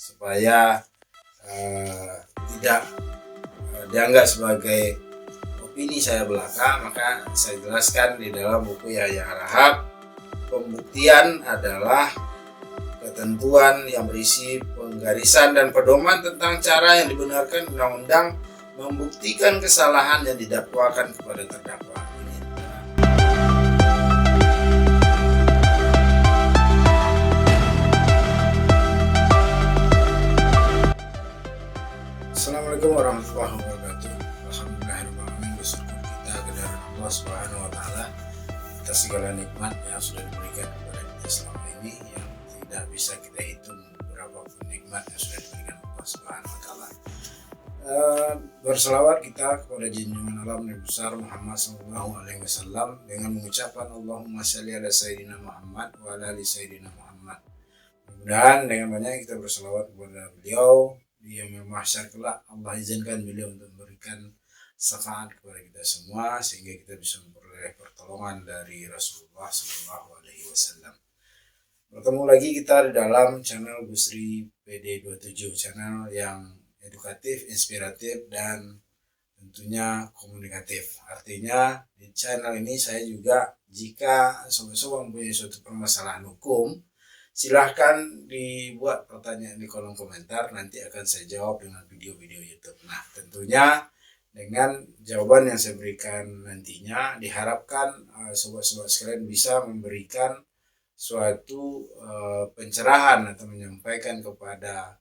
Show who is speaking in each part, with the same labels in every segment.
Speaker 1: supaya tidak dianggap sebagai opini saya belaka, maka saya jelaskan di dalam buku Yahya Harahap. Pembuktian adalah ketentuan yang berisi penggarisan dan pedoman tentang cara yang dibenarkan undang-undang membuktikan kesalahan yang didakwakan kepada terdakwa. Assalamualaikum warahmatullahi wabarakatuh. Alhamdulillahirrahmanirrahim. Bersyukur kita kepada Allah Subhanahu wa Ta'ala atas segala nikmat yang sudah diberikan kepada kita selama ini, yang tidak bisa kita hitung berapapun nikmat yang sudah diberikan Allah Subhanahu wa Ta'ala. Berselawat kita kepada junjungan alam Nabi besar Muhammad sallallahu alaihi wasallam dengan mengucapkan Allahumma shalli ala sayyidina Muhammad wa ala ali sayyidina Muhammad. Mudah-mudahan dengan banyak kita berselawat kepada beliau di yaumil mahsyar kelak, Allah izinkan beliau untuk memberikan syafaat kepada kita semua sehingga kita bisa memperoleh pertolongan dari Rasulullah sallallahu alaihi wasallam. Bertemu lagi kita di dalam channel Busri PD27, channel yang edukatif, inspiratif, dan tentunya komunikatif. Artinya di channel ini saya juga, jika sobat-sobat mempunyai suatu permasalahan hukum, silahkan dibuat pertanyaan di kolom komentar, nanti akan saya jawab dengan video-video YouTube. Nah, tentunya dengan jawaban yang saya berikan nantinya diharapkan sobat-sobat sekalian bisa memberikan suatu pencerahan atau menyampaikan kepada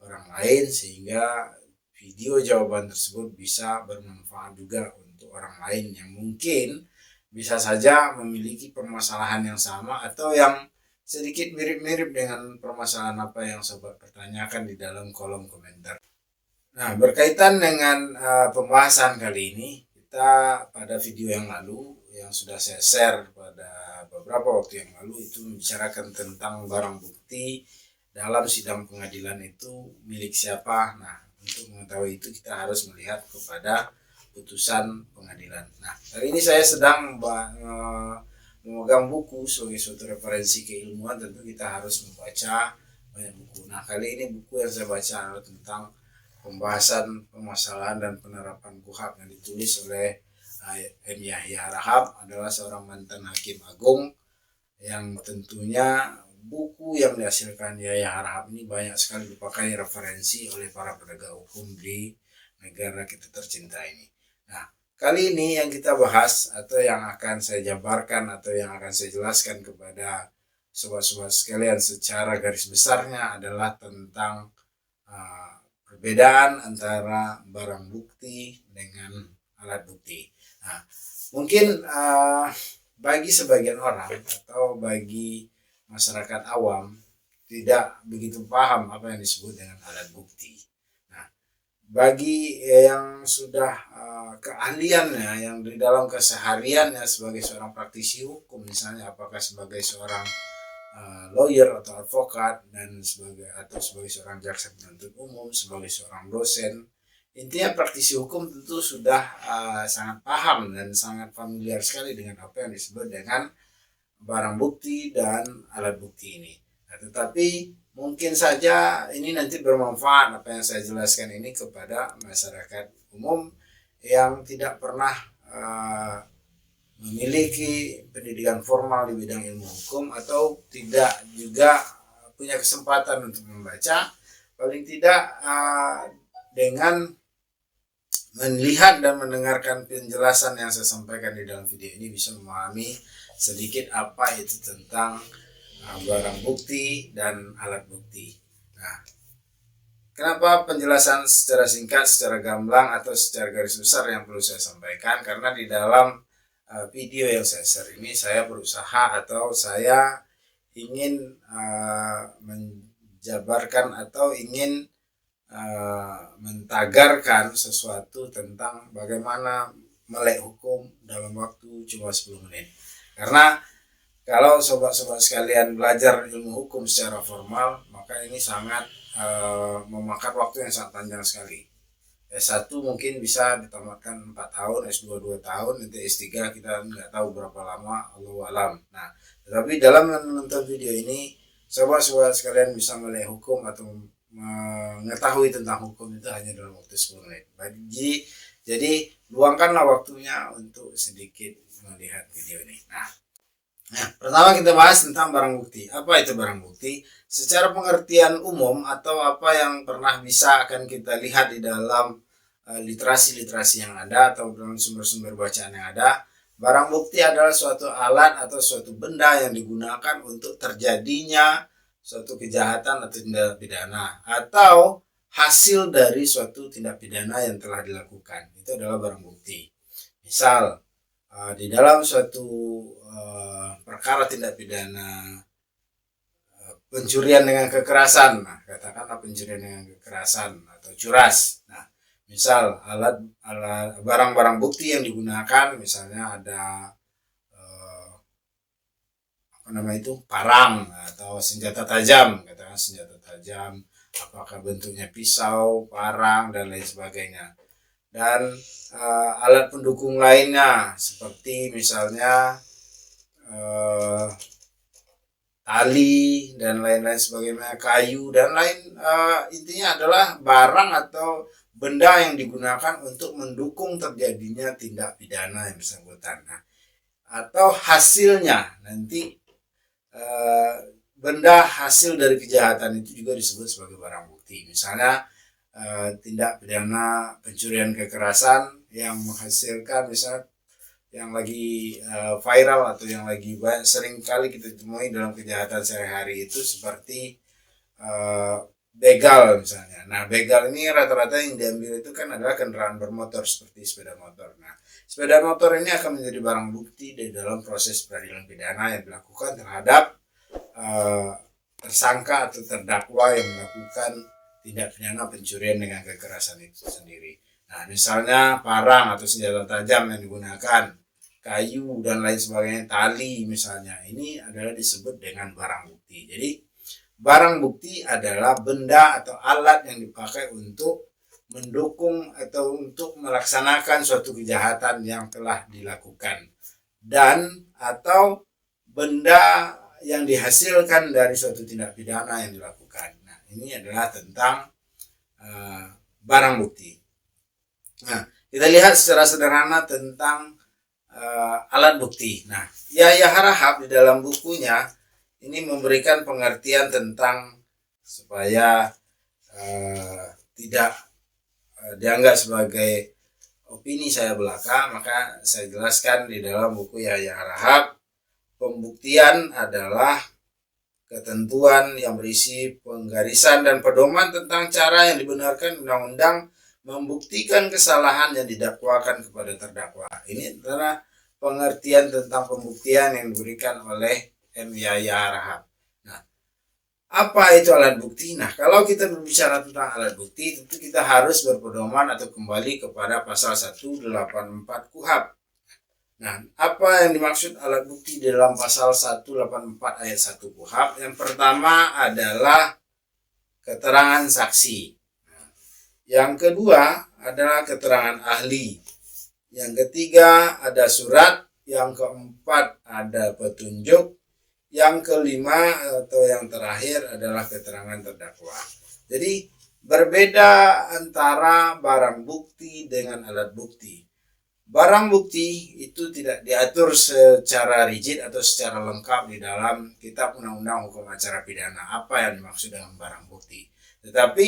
Speaker 1: orang lain sehingga video jawaban tersebut bisa bermanfaat juga untuk orang lain yang mungkin bisa saja memiliki permasalahan yang sama atau yang sedikit mirip-mirip dengan permasalahan apa yang sobat pertanyakan di dalam kolom komentar. Nah, berkaitan dengan pembahasan kali ini, kita pada video yang lalu yang sudah saya share pada beberapa waktu yang lalu itu membicarakan tentang barang bukti dalam sidang pengadilan itu milik siapa. Nah, untuk mengetahui itu kita harus melihat kepada putusan pengadilan. Nah, hari ini saya sedang memegang buku sebagai suatu referensi keilmuan, tentu kita harus membaca banyak buku. Nah, kali ini buku yang saya baca adalah tentang pembahasan permasalahan dan penerapan KUHP yang ditulis oleh M. Yahya Harahap, adalah seorang mantan hakim agung yang tentunya buku yang dihasilkan Yahya Harahap ini banyak sekali dipakai referensi oleh para penegak hukum di negara kita tercinta ini. Nah, kali ini yang kita bahas atau yang akan saya jabarkan atau yang akan saya jelaskan kepada sobat-sobat sekalian secara garis besarnya adalah tentang perbedaan antara barang bukti dengan alat bukti. Nah, mungkin bagi sebagian orang atau bagi masyarakat awam tidak begitu paham apa yang disebut dengan alat bukti. Bagi yang sudah keahliannya yang di dalam kesehariannya sebagai seorang praktisi hukum, misalnya apakah sebagai seorang lawyer atau advokat dan sebagai seorang jaksa penuntut umum, sebagai seorang dosen, intinya praktisi hukum tentu sudah sangat paham dan sangat familiar sekali dengan apa yang disebut dengan barang bukti dan alat bukti ini. Nah, tetapi mungkin saja ini nanti bermanfaat apa yang saya jelaskan ini kepada masyarakat umum yang tidak pernah memiliki pendidikan formal di bidang ilmu hukum atau tidak juga punya kesempatan untuk membaca. Paling tidak dengan melihat dan mendengarkan penjelasan yang saya sampaikan di dalam video ini bisa memahami sedikit apa itu tentang barang bukti dan alat bukti. Nah, kenapa penjelasan secara singkat, secara gamblang atau secara garis besar yang perlu saya sampaikan? Karena di dalam video yang saya share ini saya berusaha atau saya ingin menjabarkan atau ingin mentagarkan sesuatu tentang bagaimana melek hukum dalam waktu cuma 10 menit. Karena kalau sobat-sobat sekalian belajar ilmu hukum secara formal, maka ini sangat memakan waktu yang sangat panjang sekali. S1 mungkin bisa ditamatkan 4 tahun, S2 2 tahun, nanti S3 kita nggak tahu berapa lama, Allahu alam. Nah, tetapi dalam menonton video ini, sobat-sobat sekalian bisa melek hukum atau mengetahui tentang hukum itu hanya dalam waktu 10 menit. Jadi luangkanlah waktunya untuk sedikit melihat video ini. Nah, pertama kita bahas tentang barang bukti. Apa itu barang bukti? Secara pengertian umum atau apa yang pernah bisa akan kita lihat di dalam literasi-literasi yang ada atau dalam sumber-sumber bacaan yang ada, barang bukti adalah suatu alat atau suatu benda yang digunakan untuk terjadinya suatu kejahatan atau tindak pidana atau hasil dari suatu tindak pidana yang telah dilakukan. Itu adalah barang bukti. Misal di dalam suatu perkara tindak pidana pencurian dengan kekerasan, nah katakanlah pencurian dengan kekerasan atau curas. Nah, misal alat barang-barang bukti yang digunakan, misalnya ada parang atau senjata tajam, katakan senjata tajam, apakah bentuknya pisau, parang dan lain sebagainya. Dan alat pendukung lainnya seperti misalnya tali dan lain-lain sebagainya, kayu dan lain, intinya adalah barang atau benda yang digunakan untuk mendukung terjadinya tindak pidana yang bersangkutan. Nah, atau hasilnya nanti benda hasil dari kejahatan itu juga disebut sebagai barang bukti. Misalnya tindak pidana pencurian kekerasan yang menghasilkan, misalnya yang lagi viral atau yang lagi sering kali kita temui dalam kejahatan sehari-hari itu seperti begal misalnya. Nah, begal ini rata-rata yang diambil itu kan adalah kendaraan bermotor seperti sepeda motor. Nah, sepeda motor ini akan menjadi barang bukti di dalam proses peradilan pidana yang dilakukan terhadap tersangka atau terdakwa yang melakukan tindak pidana pencurian dengan kekerasan itu sendiri. Nah, misalnya parang atau senjata tajam yang digunakan, kayu dan lain sebagainya, tali misalnya, ini adalah disebut dengan barang bukti. Jadi barang bukti adalah benda atau alat yang dipakai untuk mendukung atau untuk melaksanakan suatu kejahatan yang telah dilakukan dan atau benda yang dihasilkan dari suatu tindak pidana yang dilakukan. Nah, ini adalah tentang barang bukti. Nah, kita lihat secara sederhana tentang alat bukti. Nah, Yahya Harahap di dalam bukunya ini memberikan pengertian tentang supaya tidak dianggap sebagai opini saya belaka, maka saya jelaskan di dalam buku Yahya Harahap, pembuktian adalah ketentuan yang berisi penggarisan dan pedoman tentang cara yang dibenarkan undang-undang membuktikan kesalahan yang didakwakan kepada terdakwa. Ini adalah pengertian tentang pembuktian yang diberikan oleh M. Yahya Harahap. Nah, apa itu alat bukti? Nah, kalau kita berbicara tentang alat bukti, tentu kita harus berpedoman atau kembali kepada pasal 184 KUHP. Nah, apa yang dimaksud alat bukti di dalam pasal 184 ayat 1 KUHP? Yang pertama adalah keterangan saksi. Yang kedua adalah keterangan ahli. Yang ketiga ada surat. Yang keempat ada petunjuk. Yang kelima atau yang terakhir adalah keterangan terdakwa. Jadi berbeda antara barang bukti dengan alat bukti. Barang bukti itu tidak diatur secara rigid atau secara lengkap di dalam Kitab Undang-Undang Hukum Acara Pidana apa yang dimaksud dengan barang bukti. Tetapi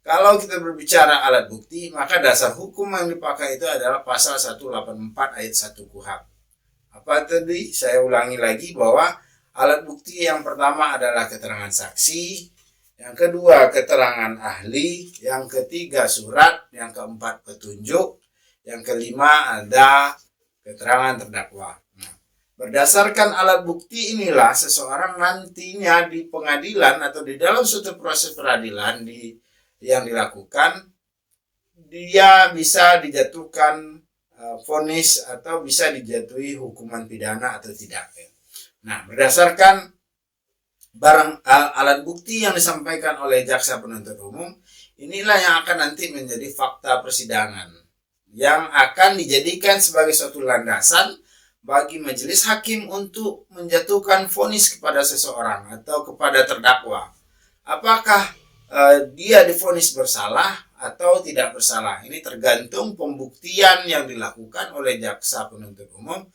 Speaker 1: kalau kita berbicara alat bukti, maka dasar hukum yang dipakai itu adalah pasal 184 ayat 1 KUHP. Apa tadi? Saya ulangi lagi bahwa alat bukti yang pertama adalah keterangan saksi, yang kedua keterangan ahli, yang ketiga surat, yang keempat petunjuk, yang kelima ada keterangan terdakwa. Nah, berdasarkan alat bukti inilah seseorang nantinya di pengadilan atau di dalam suatu proses peradilan yang dilakukan, dia bisa dijatuhkan vonis atau bisa dijatuhi hukuman pidana atau tidak. Nah, berdasarkan alat bukti yang disampaikan oleh jaksa penuntut umum, inilah yang akan nanti menjadi fakta persidangan yang akan dijadikan sebagai suatu landasan bagi majelis hakim untuk menjatuhkan vonis kepada seseorang atau kepada terdakwa. Apakah dia divonis bersalah atau tidak bersalah. Ini tergantung pembuktian yang dilakukan oleh jaksa penuntut umum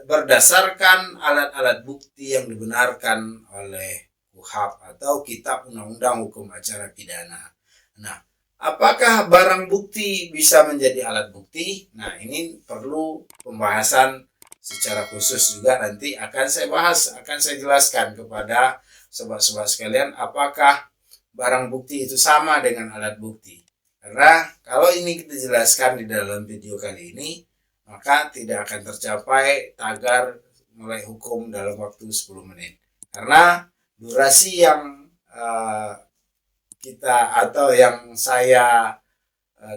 Speaker 1: berdasarkan alat-alat bukti yang dibenarkan oleh KUHP atau Kitab Undang-Undang Hukum Acara Pidana. Nah, apakah barang bukti bisa menjadi alat bukti? Nah, ini perlu pembahasan secara khusus juga, nanti akan saya bahas, akan saya jelaskan kepada sobat-sobat sekalian apakah barang bukti itu sama dengan alat bukti. Karena kalau ini kita jelaskan di dalam video kali ini, maka tidak akan tercapai tagar mulai hukum dalam waktu 10 menit. Karena durasi yang yang saya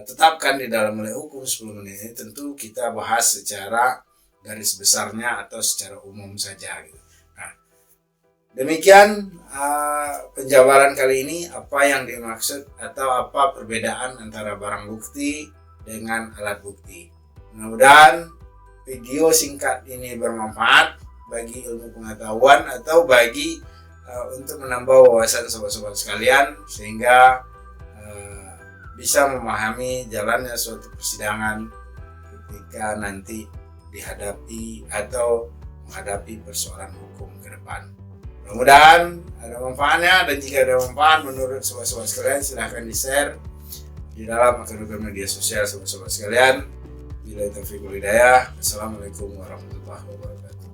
Speaker 1: tetapkan di dalam mulai hukum 10 menit ini tentu kita bahas secara garis besarnya atau secara umum saja gitu. Nah, demikian penjabaran kali ini, apa yang dimaksud atau apa perbedaan antara barang bukti dengan alat bukti. Mudah-mudahan video singkat ini bermanfaat bagi ilmu pengetahuan atau bagi untuk menambah wawasan sobat-sobat sekalian, sehingga bisa memahami jalannya suatu persidangan ketika nanti dihadapi atau menghadapi persoalan hukum ke depan. Mudah-mudahan ada manfaatnya, dan jika ada manfaat menurut sobat-sobat sekalian, silahkan di-share di dalam akun media sosial sobat-sobat sekalian. Bila taufiq wal hidayah. Assalamualaikum warahmatullahi wabarakatuh.